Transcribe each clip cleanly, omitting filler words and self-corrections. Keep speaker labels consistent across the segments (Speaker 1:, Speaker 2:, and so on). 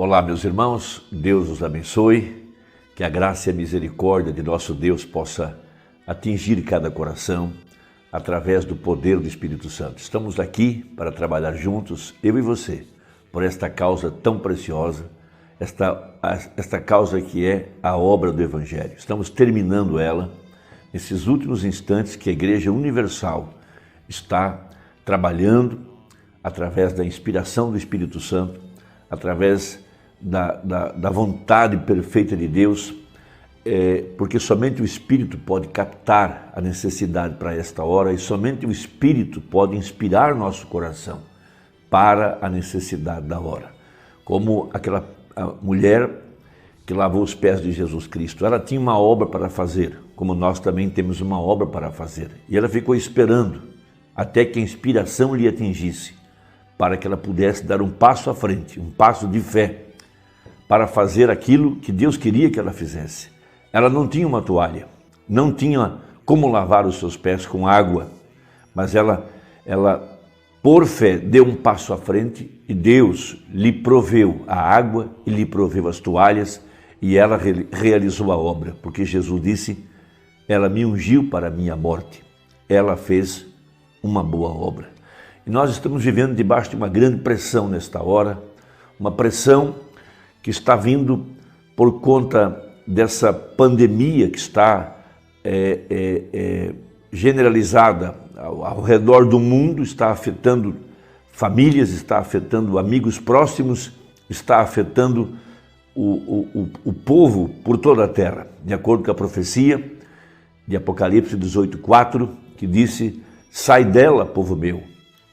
Speaker 1: Olá, meus irmãos, Deus os abençoe, que a graça e a misericórdia de nosso Deus possa atingir cada coração através do poder do Espírito Santo. Estamos aqui para trabalhar juntos, eu e você, por esta causa tão preciosa, esta causa que é a obra do Evangelho. Estamos terminando ela nesses últimos instantes que a Igreja Universal está trabalhando através da inspiração do Espírito Santo, através da vontade perfeita de Deus, porque somente o Espírito pode captar a necessidade para esta hora e somente o Espírito pode inspirar nosso coração para a necessidade da hora. Como aquela mulher que lavou os pés de Jesus Cristo, ela tinha uma obra para fazer, como nós também temos uma obra para fazer. E ela ficou esperando até que a inspiração lhe atingisse, para que ela pudesse dar um passo à frente, um passo de fé, para fazer aquilo que Deus queria que ela fizesse. Ela não tinha uma toalha, não tinha como lavar os seus pés com água, mas ela por fé deu um passo à frente e Deus lhe proveu a água e lhe proveu as toalhas e ela realizou a obra, porque Jesus disse, ela me ungiu para a minha morte, ela fez uma boa obra. E nós estamos vivendo debaixo de uma grande pressão nesta hora, uma pressão que está vindo por conta dessa pandemia que está generalizada ao redor do mundo, está afetando famílias, está afetando amigos próximos, está afetando o povo por toda a terra, de acordo com a profecia de Apocalipse 18:4, que disse, sai dela, povo meu,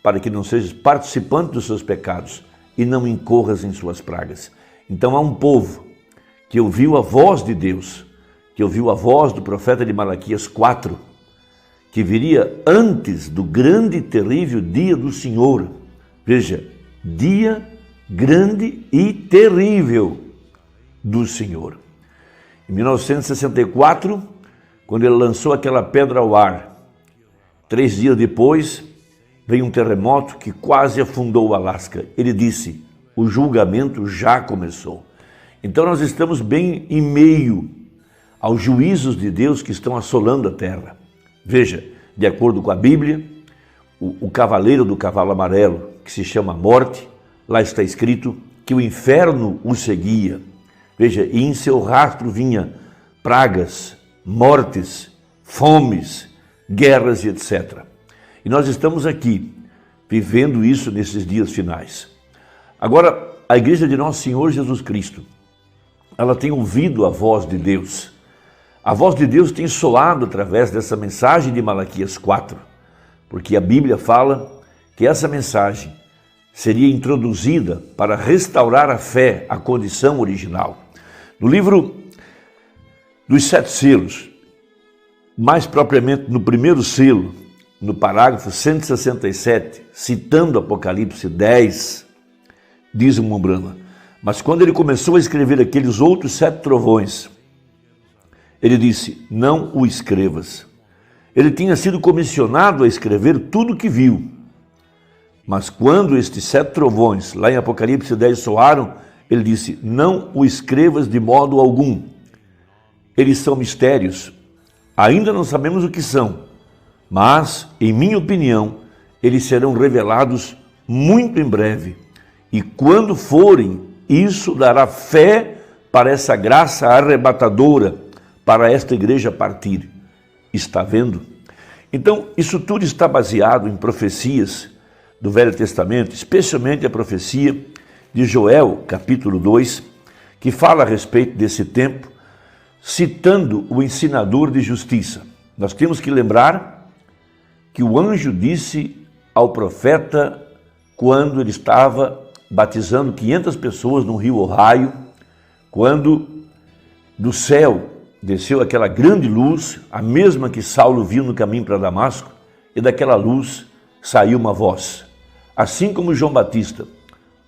Speaker 1: para que não sejas participante dos seus pecados e não incorras em suas pragas. Então há um povo que ouviu a voz de Deus, que ouviu a voz do profeta de Malaquias 4, que viria antes do grande e terrível dia do Senhor. Veja, dia grande e terrível do Senhor. Em 1964, quando ele lançou aquela pedra ao ar, 3 dias depois, veio um terremoto que quase afundou o Alasca. Ele disse, o julgamento já começou. Então nós estamos bem em meio aos juízos de Deus que estão assolando a terra. Veja, de acordo com a Bíblia, o cavaleiro do cavalo amarelo, que se chama morte, lá está escrito que o inferno o seguia. Veja, e em seu rastro vinha pragas, mortes, fomes, guerras e etc. E nós estamos aqui, vivendo isso nesses dias finais. Agora, a igreja de Nosso Senhor Jesus Cristo, ela tem ouvido a voz de Deus. A voz de Deus tem soado através dessa mensagem de Malaquias 4, porque a Bíblia fala que essa mensagem seria introduzida para restaurar a fé, a condição original. No livro dos 7 selos, mais propriamente no primeiro selo, no parágrafo 167, citando Apocalipse 10, diz o Mombrana, mas quando ele começou a escrever aqueles outros 7 trovões, ele disse, não o escrevas. Ele tinha sido comissionado a escrever tudo o que viu, mas quando estes 7 trovões, lá em Apocalipse 10, soaram, ele disse, não o escrevas de modo algum. Eles são mistérios, ainda não sabemos o que são, mas, em minha opinião, eles serão revelados muito em breve. E quando forem, isso dará fé para essa graça arrebatadora, para esta igreja partir. Está vendo? Então, isso tudo está baseado em profecias do Velho Testamento, especialmente a profecia de Joel, capítulo 2, que fala a respeito desse tempo, citando o ensinador de justiça. Nós temos que lembrar que o anjo disse ao profeta, quando ele estava batizando 500 pessoas no rio Ohio, quando do céu desceu aquela grande luz, a mesma que Saulo viu no caminho para Damasco, e daquela luz saiu uma voz. Assim como João Batista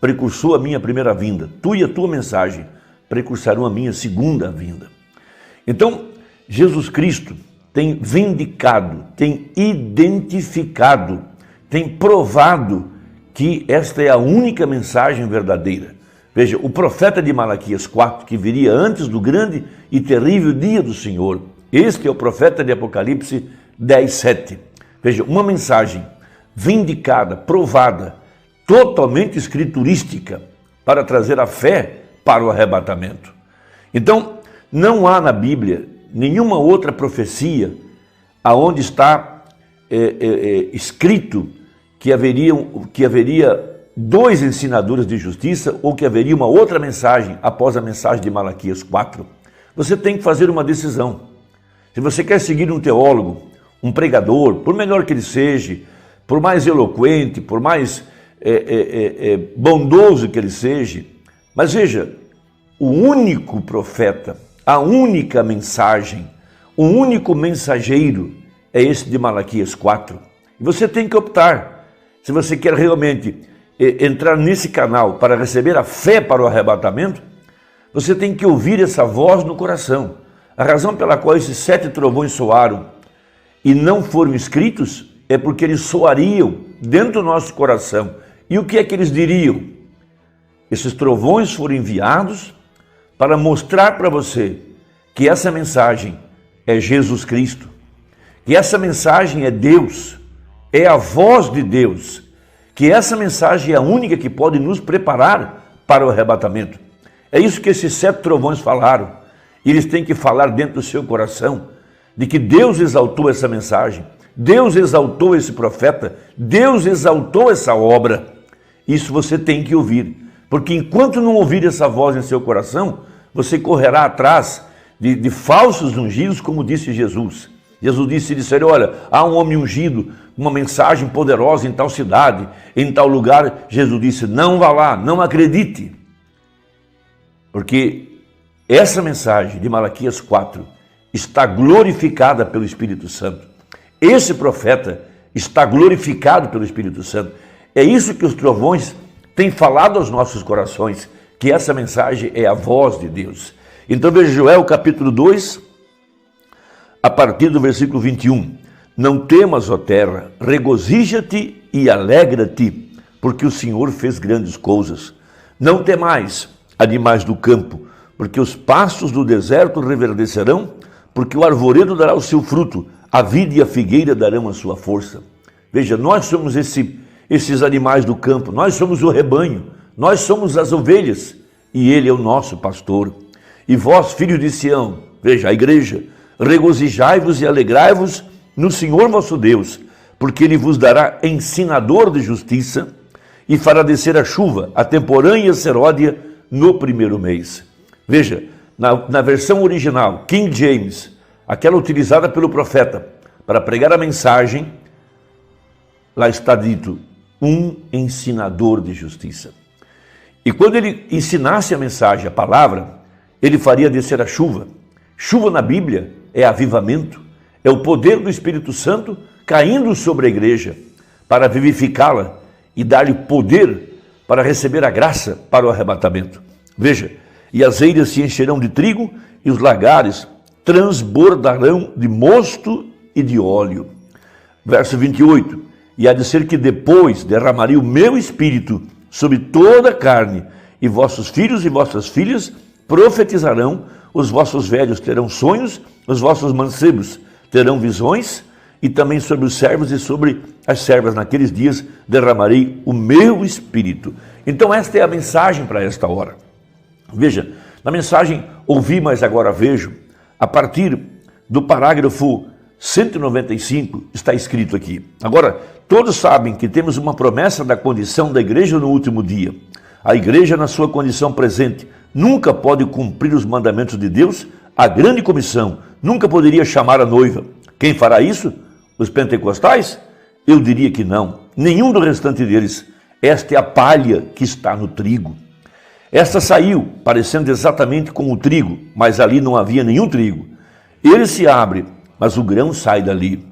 Speaker 1: precursou a minha primeira vinda, tu e a tua mensagem precursarão a minha segunda vinda. Então, Jesus Cristo tem vindicado, tem identificado, tem provado que esta é a única mensagem verdadeira. Veja, o profeta de Malaquias 4, que viria antes do grande e terrível dia do Senhor. Este é o profeta de Apocalipse 10, 7. Veja, uma mensagem vindicada, provada, totalmente escriturística, para trazer a fé para o arrebatamento. Então, não há na Bíblia nenhuma outra profecia aonde está escrito que haveria dois ensinadores de justiça ou que haveria uma outra mensagem após a mensagem de Malaquias 4. Você tem que fazer uma decisão. Se você quer seguir um teólogo, um pregador, por melhor que ele seja, por mais eloquente, por mais bondoso que ele seja, mas veja, o único profeta, a única mensagem, o único mensageiro é esse de Malaquias 4. E você tem que optar. Se você quer realmente entrar nesse canal para receber a fé para o arrebatamento, você tem que ouvir essa voz no coração. A razão pela qual esses 7 trovões soaram e não foram escritos é porque eles soariam dentro do nosso coração. E o que é que eles diriam? Esses trovões foram enviados para mostrar para você que essa mensagem é Jesus Cristo, que essa mensagem é Deus, é a voz de Deus, que essa mensagem é a única que pode nos preparar para o arrebatamento. É isso que esses 7 trovões falaram. E eles têm que falar dentro do seu coração de que Deus exaltou essa mensagem, Deus exaltou esse profeta, Deus exaltou essa obra. Isso você tem que ouvir, porque enquanto não ouvir essa voz em seu coração, você correrá atrás de falsos ungidos, como disse Jesus. Jesus disse, olha, há um homem ungido, uma mensagem poderosa em tal cidade, em tal lugar. Jesus disse, não vá lá, não acredite. Porque essa mensagem de Malaquias 4 está glorificada pelo Espírito Santo. Esse profeta está glorificado pelo Espírito Santo. É isso que os trovões têm falado aos nossos corações, que essa mensagem é a voz de Deus. Então veja Joel capítulo 2, a partir do versículo 21. Não temas, ó terra, regozija-te e alegra-te, porque o Senhor fez grandes coisas. Não temais, animais do campo, porque os pastos do deserto reverdecerão, porque o arvoredo dará o seu fruto, a vide e a figueira darão a sua força. Veja, nós somos esses animais do campo, nós somos o rebanho, nós somos as ovelhas, e ele é o nosso pastor. E vós, filhos de Sião, veja, a igreja, regozijai-vos e alegrai-vos no Senhor vosso Deus, porque ele vos dará ensinador de justiça e fará descer a chuva, a temporã e a seródia no primeiro mês. Veja, na versão original, King James, aquela utilizada pelo profeta para pregar a mensagem, lá está dito, um ensinador de justiça. E quando ele ensinasse a mensagem, a palavra, ele faria descer a chuva. Chuva na Bíblia é avivamento, é o poder do Espírito Santo caindo sobre a igreja para vivificá-la e dar-lhe poder para receber a graça para o arrebatamento. Veja, e as eiras se encherão de trigo e os lagares transbordarão de mosto e de óleo. Verso 28, e há de ser que depois derramarei o meu espírito sobre toda a carne, e vossos filhos e vossas filhas profetizarão, os vossos velhos terão sonhos, os vossos mancebos terão visões, e também sobre os servos e sobre as servas naqueles dias derramarei o meu espírito. Então esta é a mensagem para esta hora. Veja, na mensagem ouvi, mas agora vejo, a partir do parágrafo 195 está escrito aqui. Agora, todos sabem que temos uma promessa da condição da igreja no último dia. A igreja, na sua condição presente, nunca pode cumprir os mandamentos de Deus. A grande comissão nunca poderia chamar a noiva. Quem fará isso? Os pentecostais? Eu diria que não. Nenhum do restante deles. Esta é a palha que está no trigo. Esta saiu, parecendo exatamente com o trigo, mas ali não havia nenhum trigo. Ele se abre, mas o grão sai dali.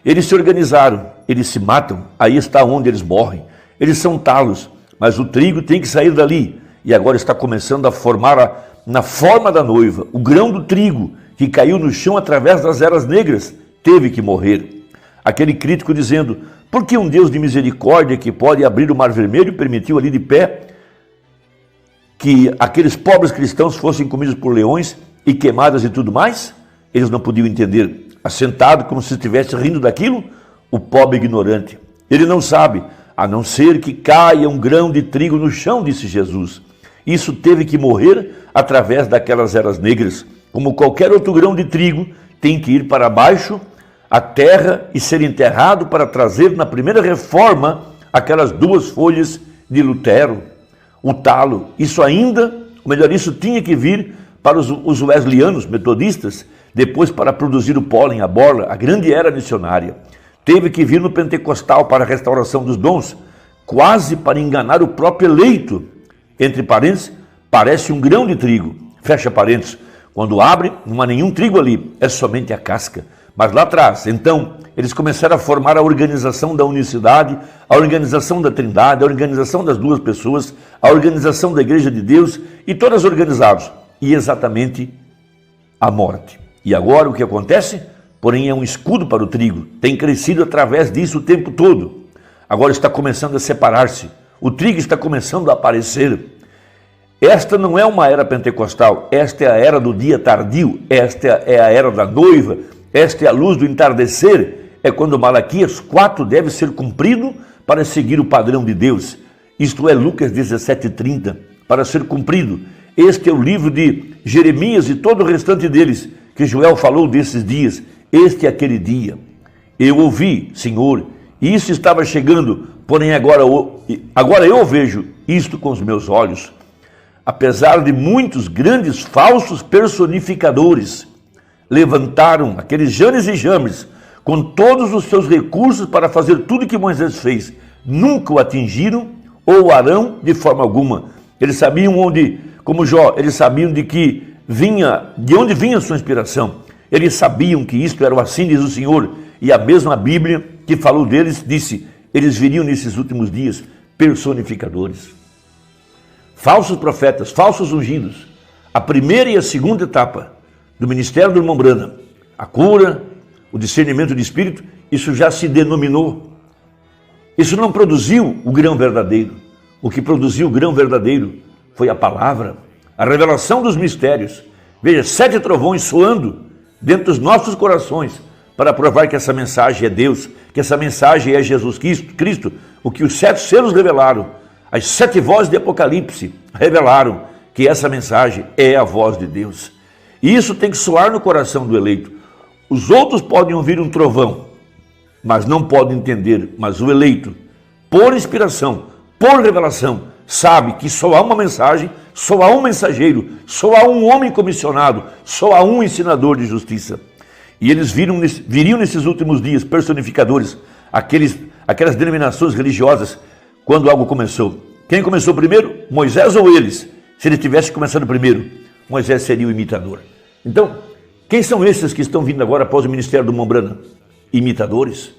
Speaker 1: Eles se organizaram, eles se matam, aí está onde eles morrem. Eles são talos, mas o trigo tem que sair dali. E agora está começando a formar na forma da noiva. O grão do trigo, que caiu no chão através das eras negras, teve que morrer. Aquele crítico dizendo, por que um Deus de misericórdia que pode abrir o mar vermelho permitiu ali de pé que aqueles pobres cristãos fossem comidos por leões e queimadas e tudo mais? Eles não podiam entender. Assentado como se estivesse rindo daquilo, o pobre ignorante. Ele não sabe, a não ser que caia um grão de trigo no chão, disse Jesus. Isso teve que morrer através daquelas eras negras. Como qualquer outro grão de trigo, tem que ir para baixo, a terra, e ser enterrado para trazer na primeira reforma aquelas 2 folhas de Lutero, o talo. Isso ainda, ou melhor, isso tinha que vir para os wesleyanos, metodistas, depois para produzir o pólen, a borla, a grande era missionária. Teve que vir no pentecostal para a restauração dos dons, quase para enganar o próprio eleito. Entre parênteses, parece um grão de trigo, fecha parênteses. Quando abre, não há nenhum trigo ali, é somente a casca. Mas lá atrás, então, eles começaram a formar a organização da unicidade, a organização da trindade, a organização das 2 pessoas, a organização da igreja de Deus, e todas organizadas. E exatamente a morte. E agora o que acontece? Porém é um escudo para o trigo, tem crescido através disso o tempo todo. Agora está começando a separar-se, o trigo está começando a aparecer. Esta não é uma era pentecostal, esta é a era do dia tardio, esta é a era da noiva, esta é a luz do entardecer, é quando Malaquias 4 deve ser cumprido para seguir o padrão de Deus. Isto é Lucas 17:30, para ser cumprido. Este é o livro de Jeremias e todo o restante deles, que Joel falou desses dias. Este é aquele dia. Eu ouvi, Senhor, e isso estava chegando, porém agora eu vejo isto com os meus olhos. Apesar de muitos grandes falsos personificadores, levantaram aqueles Janes e Jambres com todos os seus recursos para fazer tudo que Moisés fez. Nunca o atingiram ou o harão de forma alguma. Eles sabiam onde, como Jó, eles sabiam de onde vinha a sua inspiração. Eles sabiam que isto era o assim diz o Senhor. E a mesma Bíblia que falou deles disse, eles viriam nesses últimos dias personificadores. Falsos profetas, falsos ungidos. A primeira e a segunda etapa do ministério do irmão Branham, a cura, o discernimento de espírito, isso já se denominou. Isso não produziu o grão verdadeiro. O que produziu o grão verdadeiro foi a palavra, a revelação dos mistérios. Veja, 7 trovões soando dentro dos nossos corações para provar que essa mensagem é Deus, que essa mensagem é Jesus Cristo, o que os 7 selos revelaram, as 7 vozes de Apocalipse revelaram que essa mensagem é a voz de Deus. E isso tem que soar no coração do eleito. Os outros podem ouvir um trovão, mas não podem entender. Mas o eleito, por inspiração, por revelação, sabe que só há uma mensagem, só há um mensageiro, só há um homem comissionado, só há um ensinador de justiça. E eles viriam nesses últimos dias personificadores, aquelas denominações religiosas, quando algo começou. Quem começou primeiro? Moisés ou eles? Se ele tivesse começado primeiro, Moisés seria o imitador. Então, quem são esses que estão vindo agora após o ministério do irmão Branham? Imitadores.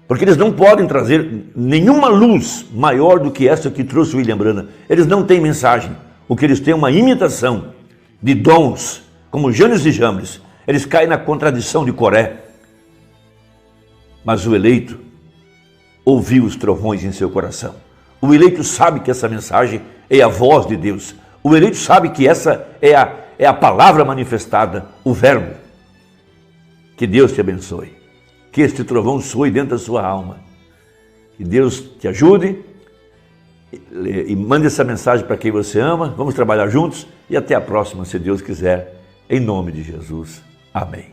Speaker 1: Porque eles não podem trazer nenhuma luz maior do que essa que trouxe o William Branham. Eles não têm mensagem. O que eles têm é uma imitação de dons, como Janes e Jambres. Eles caem na contradição de Coré. Mas o eleito ouviu os trovões em seu coração. O eleito sabe que essa mensagem é a voz de Deus. O eleito sabe que essa é a palavra manifestada, o verbo. Que Deus te abençoe. Que este trovão soe dentro da sua alma. Que Deus te ajude e mande essa mensagem para quem você ama. Vamos trabalhar juntos e até a próxima, se Deus quiser. Em nome de Jesus. Amém.